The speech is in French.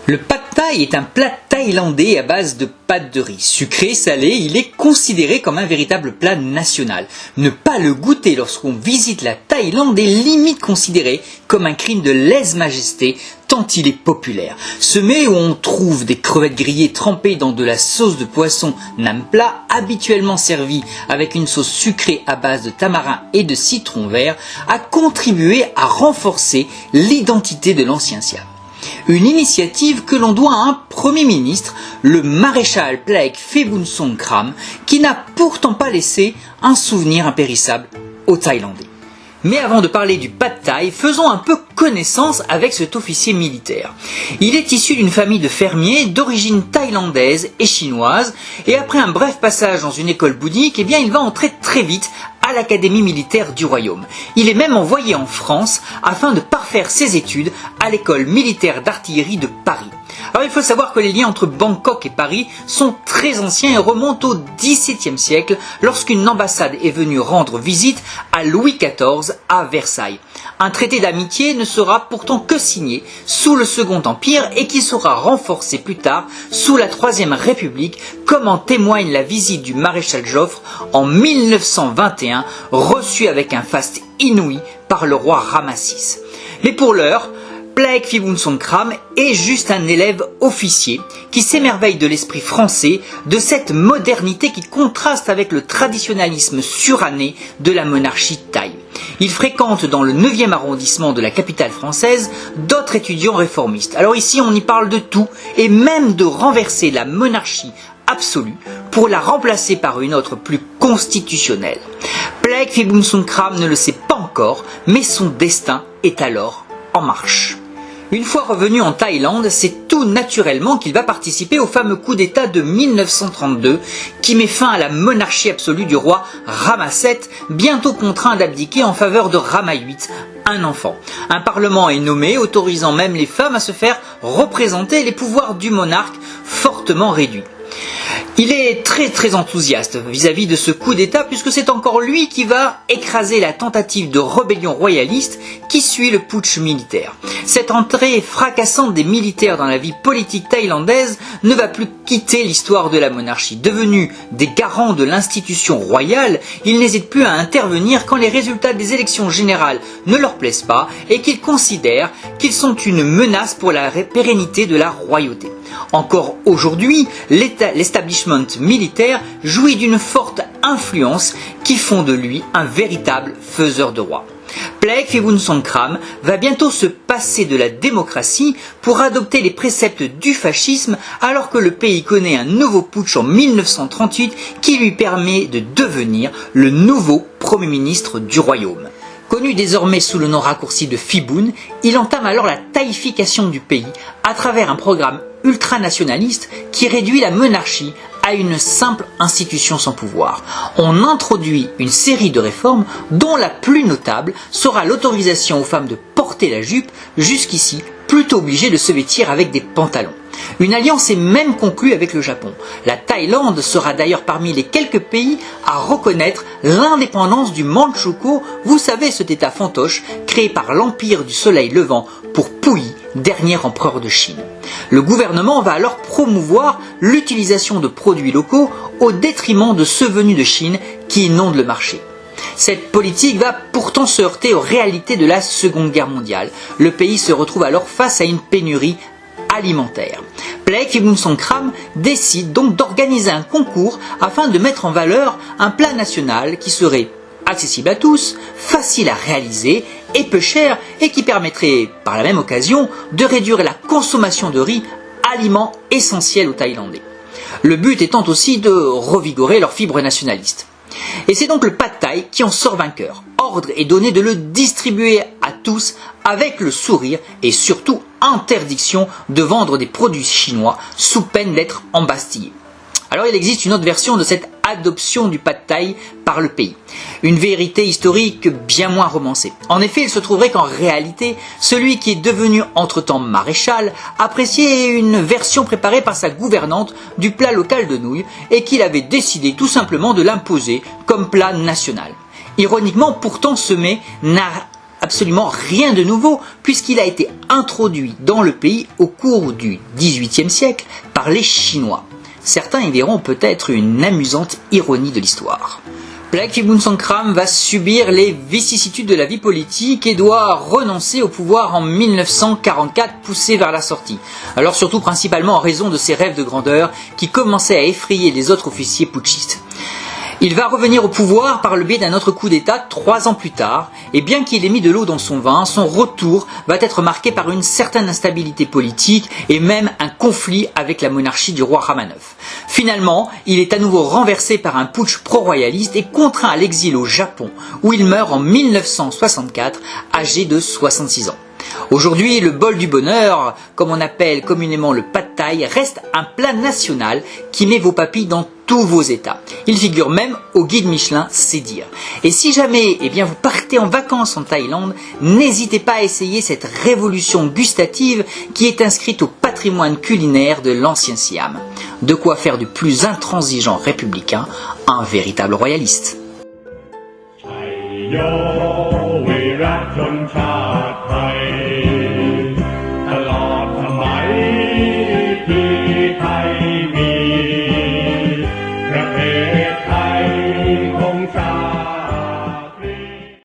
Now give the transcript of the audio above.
Le pad thai est un plat thaïlandais à base de pâte de riz. Sucré, salé, il est considéré comme un véritable plat national. Ne pas le goûter lorsqu'on visite la Thaïlande est limite considéré comme un crime de lèse-majesté tant il est populaire. Ce mets où on trouve des crevettes grillées trempées dans de la sauce de poisson nampla, habituellement servie avec une sauce sucrée à base de tamarin et de citron vert, a contribué à renforcer l'identité de l'ancien Siam. Une initiative que l'on doit à un Premier ministre, le maréchal Plaek Phibuntsongkhram, qui n'a pourtant pas laissé un souvenir impérissable aux Thaïlandais. Mais avant de parler du pad thai, faisons un peu connaissance avec cet officier militaire. Il est issu d'une famille de fermiers d'origine thaïlandaise et chinoise, et après un bref passage dans une école bouddhique, il va entrer très vite à l'Académie militaire du Royaume. Il est même envoyé en France afin de parfaire ses études à l'école militaire d'artillerie de Paris. Alors il faut savoir que les liens entre Bangkok et Paris sont très anciens et remontent au XVIIe siècle lorsqu'une ambassade est venue rendre visite à Louis XIV à Versailles. Un traité d'amitié ne sera pourtant que signé sous le Second Empire et qui sera renforcé plus tard sous la Troisième République, comme en témoigne la visite du maréchal Joffre en 1921, reçue avec un faste inouï par le roi Rama-VI. Mais pour l'heure, Plaek Phibuntsongkhram est juste un élève officier qui s'émerveille de l'esprit français, de cette modernité qui contraste avec le traditionnalisme suranné de la monarchie thaï. Il fréquente dans le 9e arrondissement de la capitale française d'autres étudiants réformistes. Alors ici on y parle de tout et même de renverser la monarchie absolue pour la remplacer par une autre plus constitutionnelle. Plaek Phibuntsongkhram ne le sait pas encore, mais son destin est alors en marche. Une fois revenu en Thaïlande, c'est tout naturellement qu'il va participer au fameux coup d'État de 1932 qui met fin à la monarchie absolue du roi Rama VII, bientôt contraint d'abdiquer en faveur de Rama VIII, un enfant. Un parlement est nommé, autorisant même les femmes à se faire représenter, les pouvoirs du monarque fortement réduits. Il est très enthousiaste vis-à-vis de ce coup d'État puisque c'est encore lui qui va écraser la tentative de rébellion royaliste qui suit le putsch militaire. Cette entrée fracassante des militaires dans la vie politique thaïlandaise ne va plus quitter l'histoire de la monarchie. Devenus des garants de l'institution royale, ils n'hésitent plus à intervenir quand les résultats des élections générales ne leur plaisent pas et qu'ils considèrent qu'ils sont une menace pour la pérennité de la royauté. Encore aujourd'hui, l'establishment militaire jouit d'une forte influence qui font de lui un véritable faiseur de roi. Plaek Phibuntsongkhram va bientôt se passer de la démocratie pour adopter les préceptes du fascisme alors que le pays connaît un nouveau putsch en 1938 qui lui permet de devenir le nouveau Premier ministre du royaume. Connu désormais sous le nom raccourci de Phibun, il entame alors la thaïfication du pays à travers un programme ultranationaliste qui réduit la monarchie à une simple institution sans pouvoir. On introduit une série de réformes dont la plus notable sera l'autorisation aux femmes de porter la jupe, jusqu'ici plutôt obligées de se vêtir avec des pantalons. Une alliance est même conclue avec le Japon. La Thaïlande sera d'ailleurs parmi les quelques pays à reconnaître l'indépendance du Manchukuo, vous savez cet état fantoche créé par l'Empire du Soleil Levant pour Puyi, dernier empereur de Chine. Le gouvernement va alors promouvoir l'utilisation de produits locaux au détriment de ceux venus de Chine qui inondent le marché. Cette politique va pourtant se heurter aux réalités de la Seconde Guerre mondiale. Le pays se retrouve alors face à une pénurie alimentaire. Plaek Phibuntsongkhram décide donc d'organiser un concours afin de mettre en valeur un plat national qui serait accessible à tous, facile à réaliser et peu cher et qui permettrait par la même occasion de réduire la consommation de riz, aliment essentiel aux Thaïlandais. Le but étant aussi de revigorer leurs fibres nationalistes. Et c'est donc le pad thai qui en sort vainqueur. Ordre est donné de le distribuer à tous avec le sourire et surtout interdiction de vendre des produits chinois sous peine d'être embastillés. Alors il existe une autre version de cette adoption du pad thai par le pays. Une vérité historique bien moins romancée. En effet, il se trouverait qu'en réalité, celui qui est devenu entre-temps maréchal appréciait une version préparée par sa gouvernante du plat local de nouilles et qu'il avait décidé tout simplement de l'imposer comme plat national. Ironiquement, pourtant, ce mets n'a absolument rien de nouveau puisqu'il a été introduit dans le pays au cours du XVIIIe siècle par les Chinois. Certains y verront peut-être une amusante ironie de l'histoire. Plaek Phibunsongkhram Songkhram va subir les vicissitudes de la vie politique et doit renoncer au pouvoir en 1944, poussé vers la sortie. Alors surtout principalement en raison de ses rêves de grandeur qui commençaient à effrayer les autres officiers putschistes. Il va revenir au pouvoir par le biais d'un autre coup d'État 3 ans plus tard, et bien qu'il ait mis de l'eau dans son vin, son retour va être marqué par une certaine instabilité politique et même un conflit avec la monarchie du roi Ramanov. Finalement, il est à nouveau renversé par un putsch pro-royaliste et contraint à l'exil au Japon, où il meurt en 1964, âgé de 66 ans. Aujourd'hui, le bol du bonheur, comme on appelle communément le pad thai, reste un plat national qui met vos papilles dans tous vos états. Il figure même au guide Michelin, c'est dire. Et si jamais vous partez en vacances en Thaïlande, n'hésitez pas à essayer cette révolution gustative qui est inscrite au patrimoine culinaire de l'ancien Siam. De quoi faire du plus intransigeant républicain un véritable royaliste. Yo, we rock on